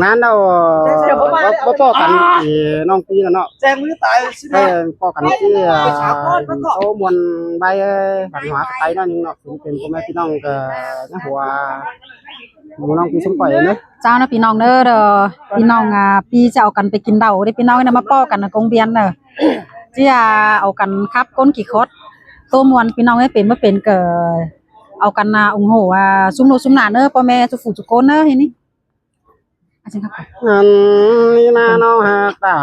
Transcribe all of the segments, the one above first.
นั้นเราป้อกันที่น้องปีแล้วเนาะแจ้งมือตายสิได้ป้อกันที่โตมวลใบปัญหาไตนั่นเนาะเป็นพ่อแม่พี่น้องก็นะหัวหมู่น้องปีสมปล่อยเนาะเจ้านะพี่น้องเด้อพี่น้องปีจะเอากันไปกินเดาได้พี่น้องเนี่ยมาป้อกันกงเบียนเด้อที่เอากันครับก้นกี่คดโตมวนพี่น้องให้เป็นบ่เป็นก็เอากันองโหซุ่มโนซุ่มหน้าเด้อพ่อแม่สุฝูจุโกนเด้อทีนี้อาจารย์ครับอันนี้นาน้องหาตา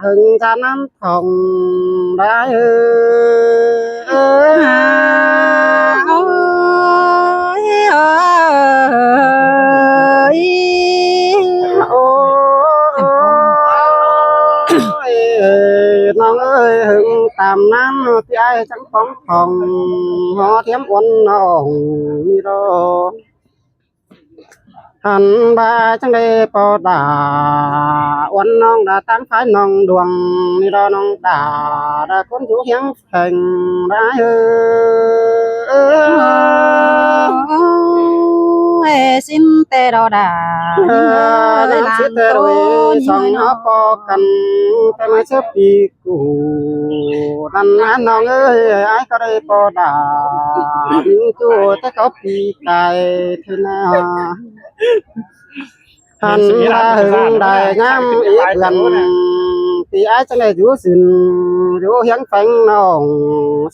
ถึงจะน้ำทองได้โอ้น้องเอ้ยหึงตามน้ำที่ไอ้จังฟ้องของหอเทียมอ้วนน้องมีรอหันบาจังได้ปอดาอ้วนน้องดาตั้งpháiน้องดวงมีรอน้องดาคนอยู่เฮียงแข่งได้xin tê đo đà làm tôi xong nó po cần cái máy xếp đi cụ đànน้องเอ้ยไอ้ก็ได้ปอดายิงจูแต่เขาปีกายเท่านั้นหันมาหึงได้งามอีกlần thì ai chẳng lẽ rủ xin rủ hiến phanh nòng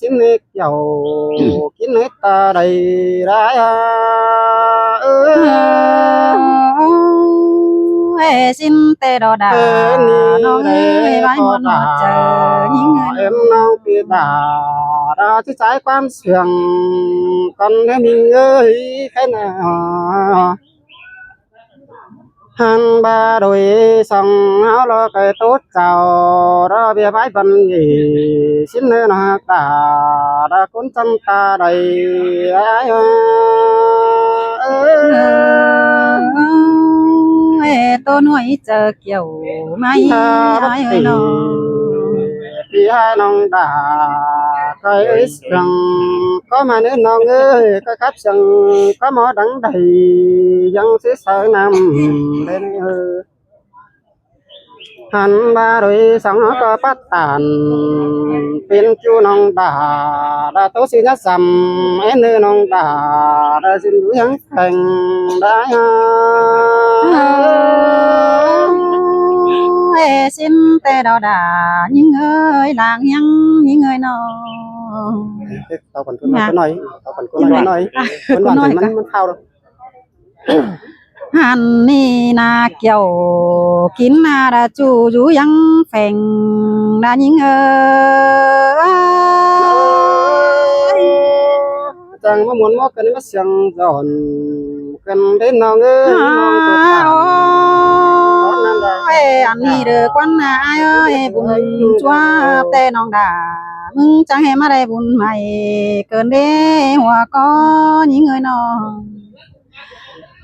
xin nước dầu kín hết ta đầy đái xin tê đo đà nó ơi vai mòn mặt trời những em non kia đà ra chứ trái quan sườn còn em mình ơi cái nào han ba đôi song áo lo cái tốt chào đó bia bái văn gì xin nơi nào ta đã cuốn chân ta đầy ai tôi nuôi chờ kiểu mai ai ơi nó thì hai nong đã cái rằng có mà nữa nong ơi cái cáp rằng có mỏ đắng đầy dân xứ sở nam lên hắn ba đôi sóng nó có bắt tàn pin chu nong đã tố xin nhất sầm em nơi nong đã xin đuổi hắn thành đã xin tê đo đà những ơi làng những người nó tao còn cứ nói tao còn cứ nói vẫn đoàn thìมันthao đâu hắn ni na kiểu kín na đã chu chú yang phèn đã những chẳng muốn mót cái nó sương giòn cần đến nó ngơ anh đi được quan ai ơi buồn chúa tê nong đà mừng chẳng hề mà đây buồn mày cơn đế hòa có những người nó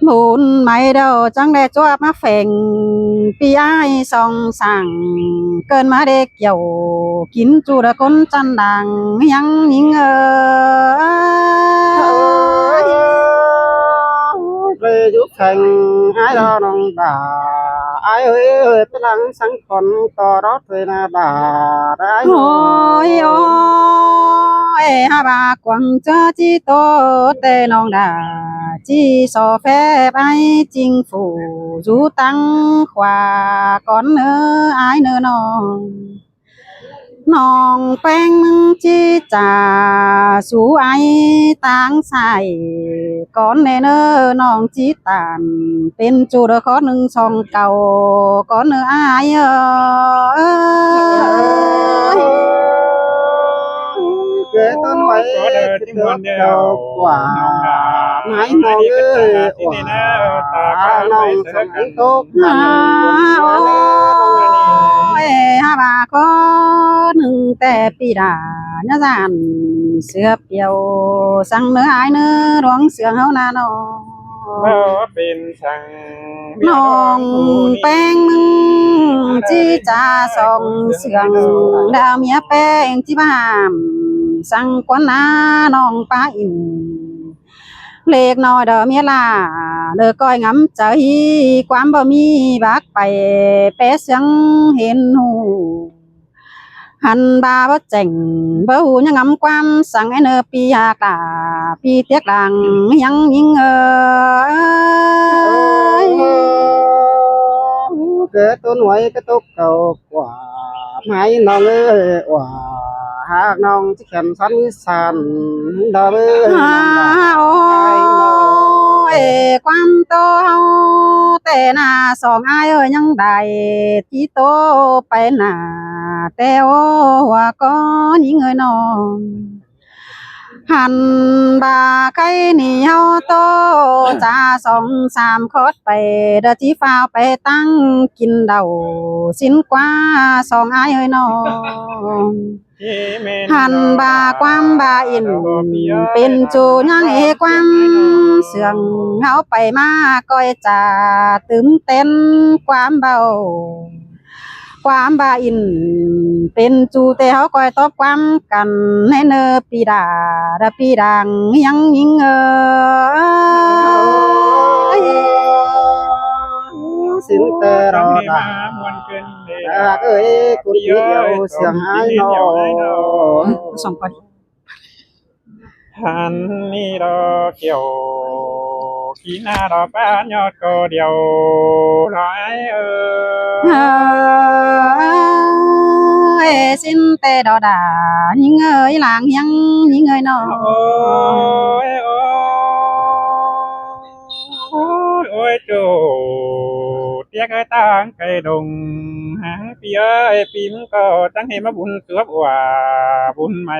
buồn mày đâu chẳng để chúa mà phèn pi ai song sàng cơn mà để kiểu kín chu đã con chăn đàng nhăng những về giúp thành ai đó nong đà ai ơi cái lăng sáng còn to đó thuê là đà ôi ôi ha bà quăng cho chi tô tê nong đà chi so phép ai chính phủ du tăng khóa con nữa ai nữa nong quen chi trà sú ai tang sai con nè nơ nong chi tànเป็นจูđỡ khó nâng song cầu con nữa ai cái con mấy cái đầu quả mái màu ơi quả nong sống tốt ha bà có nâng tè pi đà nhớ dàn sữa piêu sang nữa ai nữa đoán sữa hao na nó เป็นสัง น้องแป้งจีจ่าส่องเสียงดาวเมียแป้งจีบ้ามสั่งกวนน้าน้องป้าอิน เล็กน้อยเด้อเมียล่าเด้อก้อยงำใจความบ่มีบักไปแปะเสียงเห็นหูหันบาบ่เจ๋งบ่หูยังงำความสั่งไอ้เนอปีหากาปีเตียกดังยังยิงเกิดต้นไว้ก็ตกเก่ากว่าให้น้องเอ้ยว่าหากน้องที่แขนสันวิสันดาเอ้ย โอ้ยความโตเฮาแต่หน้าสองอายเอ้ยยังได้ที่โตไปหน้าแต่โอ้ว่าก็ยิงเอ้ยน้องหันบาไก่นี่เฮาโตจ้าสองสามคดไปเด้อที่ฟ้าวไปตั้งกินเดาสินกว่าสองอายเอ้ยน้องหันบาความบาอินเป็นจูยังเอความเสื่องเฮาไปมาก้อยจ่าตื่นเต้นความเบาความบาอินเป็นจูแต่เฮาก้อยตอบความกันในเนอปีดาดาปีดังยังยิงสินแต่รอดาเอ้ยคุณเดียวเสียงหายนอ สองคน หันนี่ดอกเกี่ยวขีหน้าดอกป้ายอดก็เดียวร้อยสินแต่ดอดายิงเอ้ยหลางยังยิงเอ้ยน้อ โอ้ยโอ้ยโอ้ยโจเตี้ยกไอ้ตั้งไก่ดงหางปีเอ้ยปีมก็ตั้งให้มาบุญสวบว่าบุญใหม่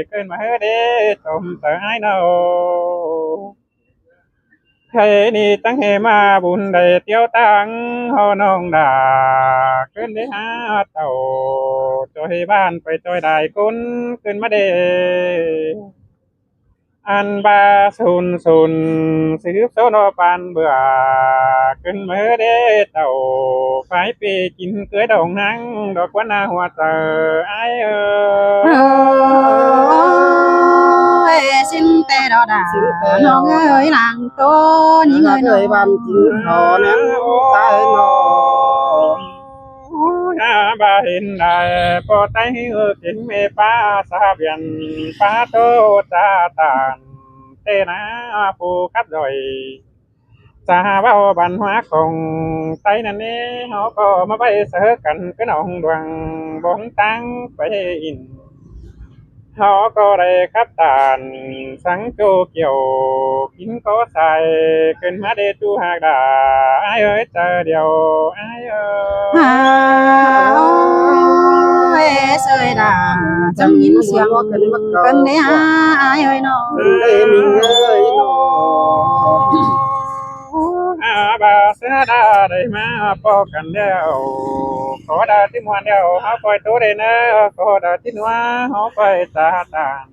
เกินมาเฮ้เด้จมสายเนาใครนี่ตั้งให้มาบุญได้เตี้ยวตั้งเฮาน้องดาเกินได้หาเต่าจอยบ้านไปจอยได้คนขึ้นมาเด้อันบาซุนสืบโซนปานเบื่อขึ้นมือเด้เต่าไฟปีกินเกลือดองนังดอกว่านาหัวเตอไอสินแต่ดอดาน้องเอ้ยหลางโตยิงเอ้ยน้อ บ้านจริงหอนั้นใจนอ บาเห็นได้ปอไตเก่งเมป้าซาเบียนป้าโตตาตานเตนะปูคัดดอยสาว่าบันหัวของไตนั่นนี่เขาก็มาไปเสอกันก็น้องดวงบงตั้งไปอินเขาก็ได้ครับตานสังโจเกี่ยวกินก็ใส่ขึ้นมาเดจูหากดาไอเอ้ยเจอเดียวไอเอ้ย เสยดาจังยินเสียงกันได้หาอายเอ้ยน้อง ได้มีเอ้ยนอ บาเสดาได้มาพอกันแล้วขอดาที่มวนเดียวเขาคอยตัวได้เนอขอดาที่นัวเขาคอยตาตาน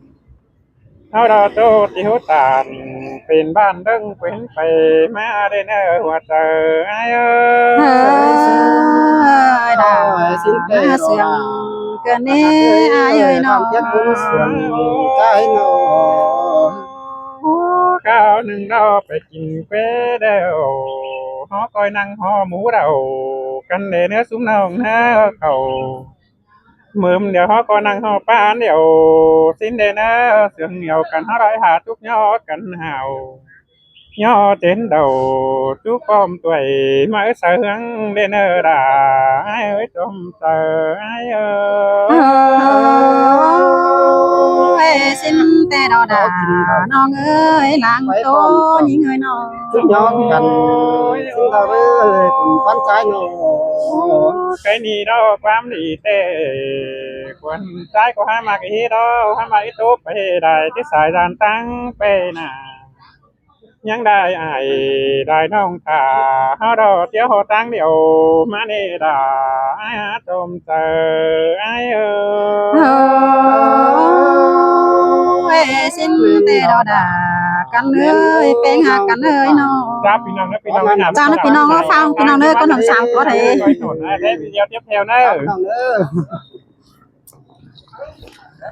เขาดาโตที่หัวตานเป็นบ้านดึงเป็นไปมาได้เนอหัวเจอไอ้เอ้ย ดาสินแต่เสียงกันได้อายเอ้ยน้อง เจ็บบุญเสียงใจนอ ข้าวหนึ่งเราไปกินเป้เดียวหอคอยนั่งหอหมูเรากันเนื้อซุ้มน้องเนื้อเขาเมื่อเดี๋ยวหอก็นั่งหอป้านเดี๋ยวสิ้นเดนเนอเสียงเหนียวกันหอร้อยหาทุกย่อกันหาวย่อเจนเดาทุกป้อมตัวมาเสืองเดนเนอด่าไอ้เอ้ยจมเจอไอ้สินแต่ดอดาน้องเอ้ยหลางโตยิงเอ้ยน้อง ทุกย้อนกันซึ่งเราเอ้ยคุณปั้นใจนอ cái ni đóความดีเต้ควรใจก็ห้ามากี่đóห้ามาอีตุ๊บไปได้ที่สายดานตั้งไปน่ะยังได้ไอ้ได้น้องตาเฮาดอเที่ยวตั้งเดียวมานี่ดาไอ้จมเจอไอ้สินแต่ดอดากันเอ้ยเป็นหากันเอ้ยน้อง จ้าพี่น้องนะพี่น้อง จ้านะพี่น้องก็ฟังพี่น้องเด้อก็หนึ่งสามก็ได้ ได้วิดีโอtiếp theo nữa